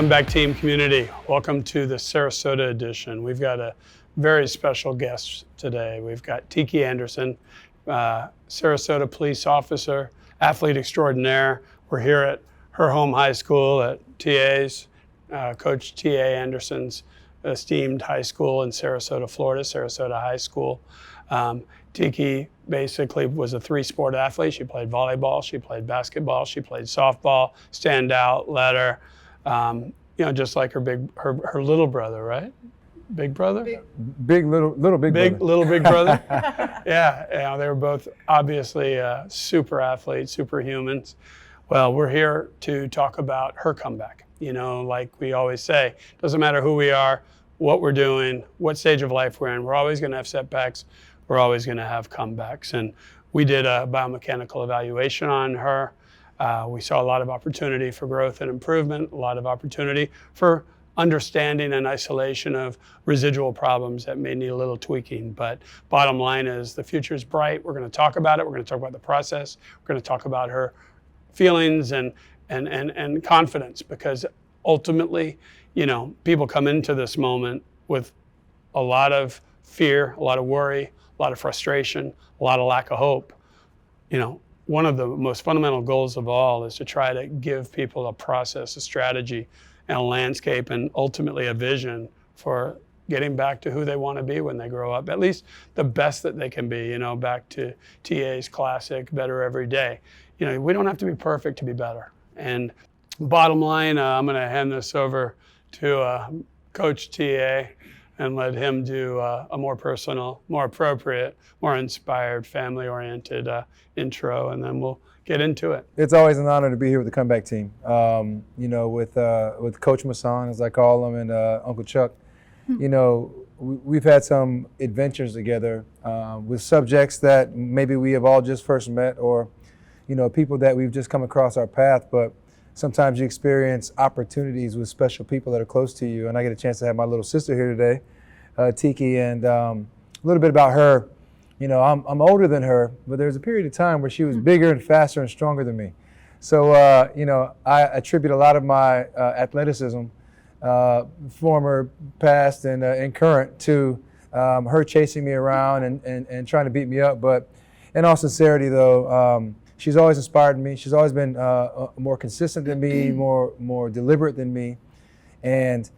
Comeback Team community, welcome to the Sarasota edition. We've got a very special guest today. We've got Tiki Anderson, Sarasota police officer, athlete extraordinaire. We're here at her home high school at TA's, Coach T.A. Anderson's esteemed high school in Sarasota, Florida, Sarasota High School. Tiki basically was a three-sport athlete. She played volleyball, she played basketball, she played softball, standout, letter. Just like her little brother, right? Big brother? Big little big brother. Little big brother. Yeah, they were both obviously super athletes, superhumans. Well, we're here to talk about her comeback. Like we always say, doesn't matter who we are, what we're doing, what stage of life we're in, we're always going to have setbacks. We're always going to have comebacks. And we did a biomechanical evaluation on her. We saw a lot of opportunity for growth and improvement, a lot of opportunity for understanding and isolation of residual problems that may need a little tweaking. But bottom line is the future is bright. We're going to talk about it. We're going to talk about the process. We're going to talk about her feelings and confidence, because ultimately, people come into this moment with a lot of fear, a lot of worry, a lot of frustration, a lot of lack of hope. One of the most fundamental goals of all is to try to give people a process, a strategy, and a landscape, and ultimately a vision for getting back to who they want to be when they grow up, at least the best that they can be, back to TA's classic, better every day. We don't have to be perfect to be better. And bottom line, I'm going to hand this over to Coach TA and let him do a more personal, more appropriate, more inspired, family-oriented intro, and then we'll get into it. It's always an honor to be here with the Comeback Team. With Coach Masson, as I call him, and Uncle Chuck. We've had some adventures together with subjects that maybe we have all just first met, or people that we've just come across our path. But sometimes you experience opportunities with special people that are close to you. And I get a chance to have my little sister here today, Tiki, and a little bit about her. I'm older than her, but there's a period of time where she was bigger and faster and stronger than me. So, I attribute a lot of my athleticism, former, past, and current, to her chasing me around and trying to beat me up. But in all sincerity, though, she's always inspired me. She's always been more consistent than me, more deliberate than me. And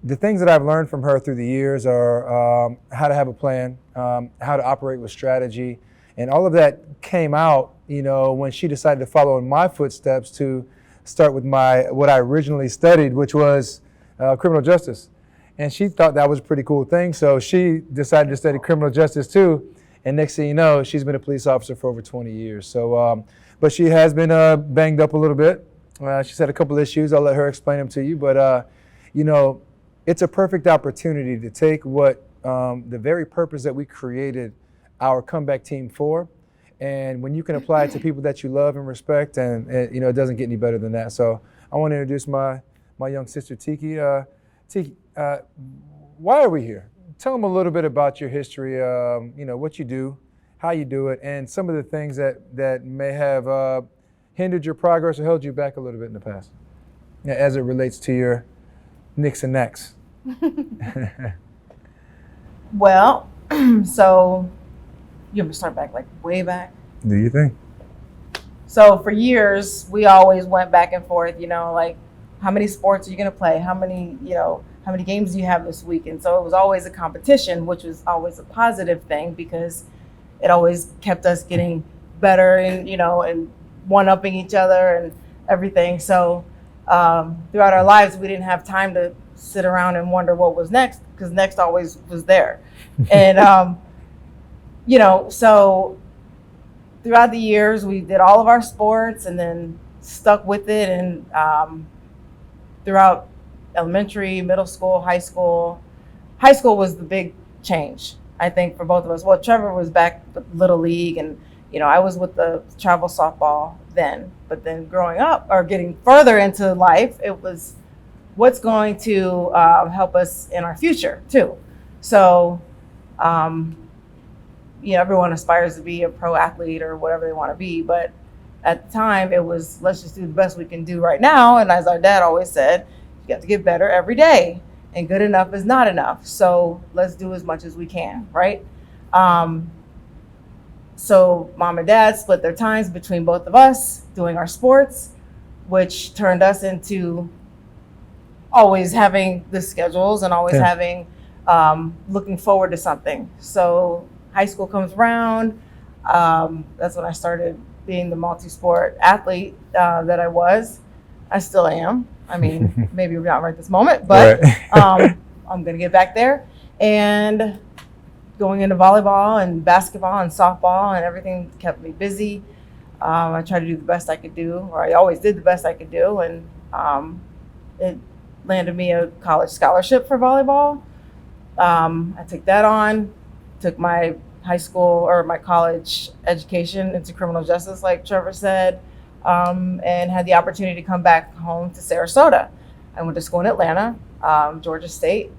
the things that I've learned from her through the years are how to have a plan, how to operate with strategy. And all of that came out, when she decided to follow in my footsteps to start with what I originally studied, which was criminal justice. And she thought that was a pretty cool thing. So she decided to study criminal justice too. And next thing you know, she's been a police officer for over 20 years. So, but she has been banged up a little bit. She's had a couple issues. I'll let her explain them to you. But, it's a perfect opportunity to take what the very purpose that we created our Comeback Team for. And when you can apply it to people that you love and respect, and it doesn't get any better than that. So I want to introduce my young sister, Tiki. Tiki, why are we here? Tell them a little bit about your history, what you do, how you do it, and some of the things that may have hindered your progress or held you back a little bit in the past, as it relates to your nicks and knacks. Well, so you want me to start back, like way back? Do you think? So for years, we always went back and forth, like how many sports are you going to play? How many games do you have this week? And so it was always a competition, which was always a positive thing, because it always kept us getting better and, and one-upping each other and everything. So throughout our lives, we didn't have time to sit around and wonder what was next, because next always was there. And, so throughout the years, we did all of our sports and then stuck with it. And throughout elementary, middle school, high school was the big change, I think, for both of us. Well, Trevor was back with Little League, and, I was with the travel softball then. But then growing up, or getting further into life, it was what's going to help us in our future too. So, everyone aspires to be a pro athlete or whatever they want to be, but at the time it was, let's just do the best we can do right now. And as our dad always said, you have to get better every day, and good enough is not enough. So let's do as much as we can, right? So mom and dad split their times between both of us doing our sports, which turned us into always having the schedules and always having looking forward to something. So high school comes around. That's when I started being the multi-sport athlete that I was. I still am. I mean, maybe we're not right this moment, but I'm going to get back there. And going into volleyball and basketball and softball and everything kept me busy. I tried to do the best I could do, or I always did the best I could do. And it landed me a college scholarship for volleyball. I took that on, took my high school or my college education into criminal justice, like Trevor said, and had the opportunity to come back home to Sarasota. I went to school in Atlanta, Georgia State,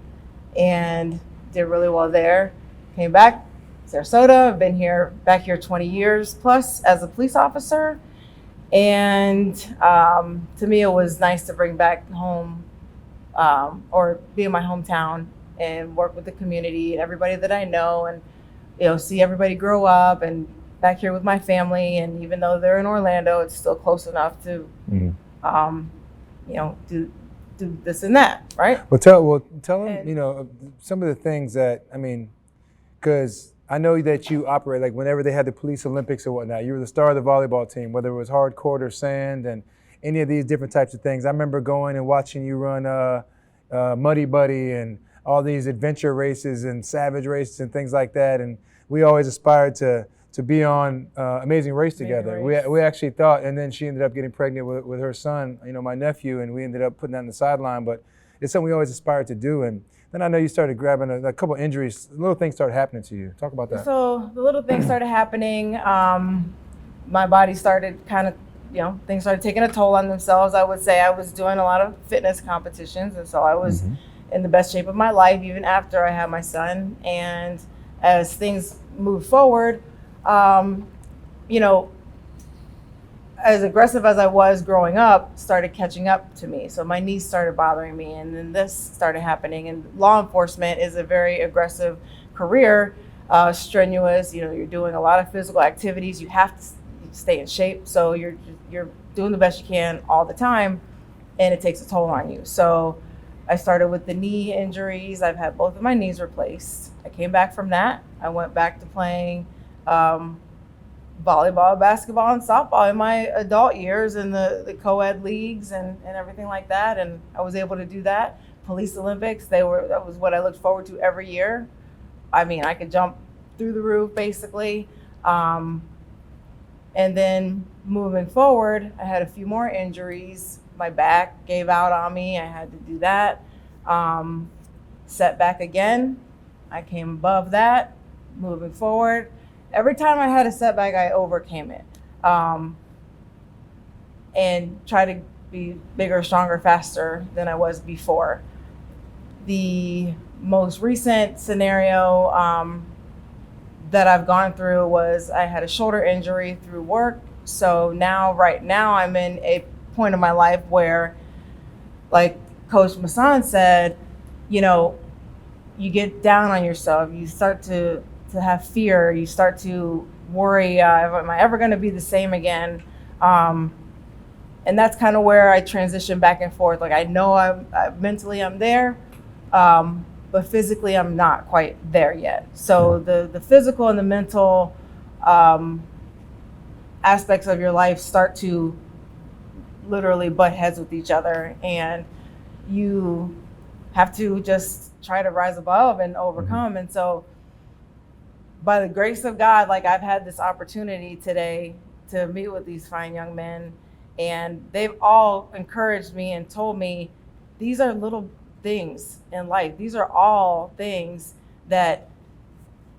and did really well there. Came back, Sarasota. I've been back here 20 years plus as a police officer. And to me, it was nice to bring back home or be in my hometown and work with the community and everybody that I know, and see everybody grow up, and back here with my family. And even though they're in Orlando, it's still close enough to do this and that, right? Well, tell them, some of the things that, because I know that you operate, like whenever they had the police Olympics or whatnot, you were the star of the volleyball team, whether it was hard court or sand and any of these different types of things. I remember going and watching you run Muddy Buddy and all these adventure races and savage races and things like that. And we always aspired to be on Amazing Race together. We actually thought, and then she ended up getting pregnant with her son, my nephew, and we ended up putting that on the sideline. But it's something we always aspired to do. And then I know you started grabbing a couple injuries. Little things started happening to you. Talk about that. So the little things started happening. My body started things started taking a toll on themselves. I would say I was doing a lot of fitness competitions, and so I was in the best shape of my life even after I had my son. And as things moved forward, as aggressive as I was growing up, started catching up to me. So my knees started bothering me, and then this started happening. And law enforcement is a very aggressive career, strenuous. You're doing a lot of physical activities. You have to stay in shape. So you're doing the best you can all the time, and it takes a toll on you. So I started with the knee injuries. I've had both of my knees replaced. I came back from that. I went back to playing volleyball, basketball, and softball in my adult years in the co-ed leagues and everything like that. And I was able to do that. Police Olympics, that was what I looked forward to every year. I could jump through the roof basically. And then moving forward, I had a few more injuries. My back gave out on me. I had to do that. Setback again. I came above that. Moving forward. Every time I had a setback, I overcame it. And try to be bigger, stronger, faster than I was before. The most recent scenario that I've gone through was I had a shoulder injury through work. So right now I'm in a point in my life where, like Coach Masson said, you get down on yourself. You start to have fear. You start to worry, am I ever going to be the same again? And that's kind of where I transition back and forth. Like I know I'm mentally I'm there, but physically I'm not quite there yet. So the physical and the mental aspects of your life start to literally butt heads with each other, and you have to just try to rise above and overcome. And so by the grace of God, like I've had this opportunity today to meet with these fine young men, and they've all encouraged me and told me these are little things in life. These are all things that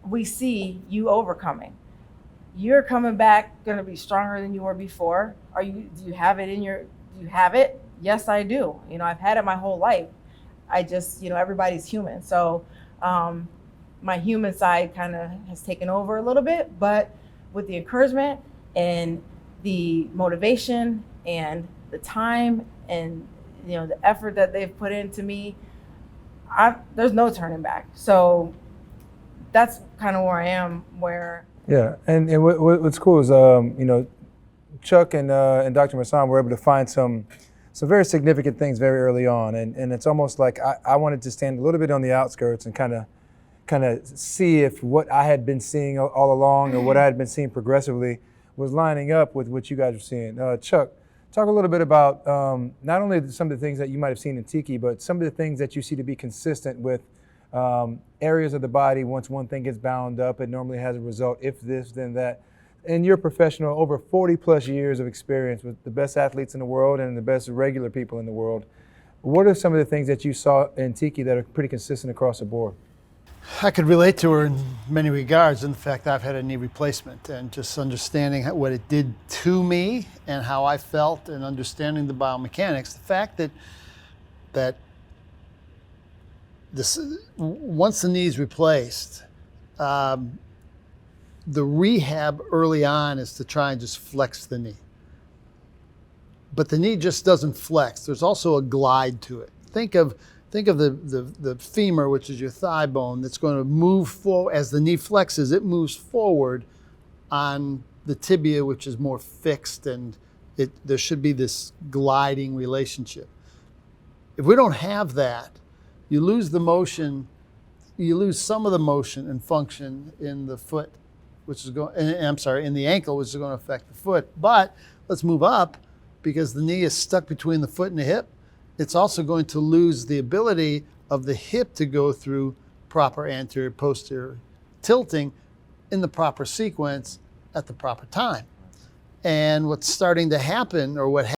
we see you overcoming. You're coming back going to be stronger than you were before. Do you have it do you have it? Yes, I do. I've had it my whole life. I just, everybody's human. So, my human side kind of has taken over a little bit, but with the encouragement and the motivation and the time and the effort that they've put into me, there's no turning back. So that's kind of where I am. Yeah, and what's cool is Chuck and Dr. Masson were able to find some very significant things very early on, and it's almost like I wanted to stand a little bit on the outskirts and kind of see if what I had been seeing all along or what I had been seeing progressively was lining up with what you guys were seeing. Chuck, talk a little bit about not only some of the things that you might have seen in Tiki, but some of the things that you see to be consistent with areas of the body. Once one thing gets bound up, it normally has a result, if this, then that. In your professional, over 40 plus years of experience with the best athletes in the world and the best regular people in the world, what are some of the things that you saw in Tiki that are pretty consistent across the board? I could relate to her in many regards in the fact that I've had a knee replacement, and just understanding what it did to me and how I felt and understanding the biomechanics. The fact that once the knee is replaced, the rehab early on is to try and just flex the knee. But the knee just doesn't flex. There's also a glide to it. Think of the femur, which is your thigh bone, that's going to move forward. As the knee flexes, it moves forward on the tibia, which is more fixed, and there should be this gliding relationship. If we don't have that, you lose the motion, you lose some of the motion and function in the foot, in the ankle, which is going to affect the foot. But let's move up, because the knee is stuck between the foot and the hip. It's also going to lose the ability of the hip to go through proper anterior, posterior tilting in the proper sequence at the proper time. And what's starting to happen, or what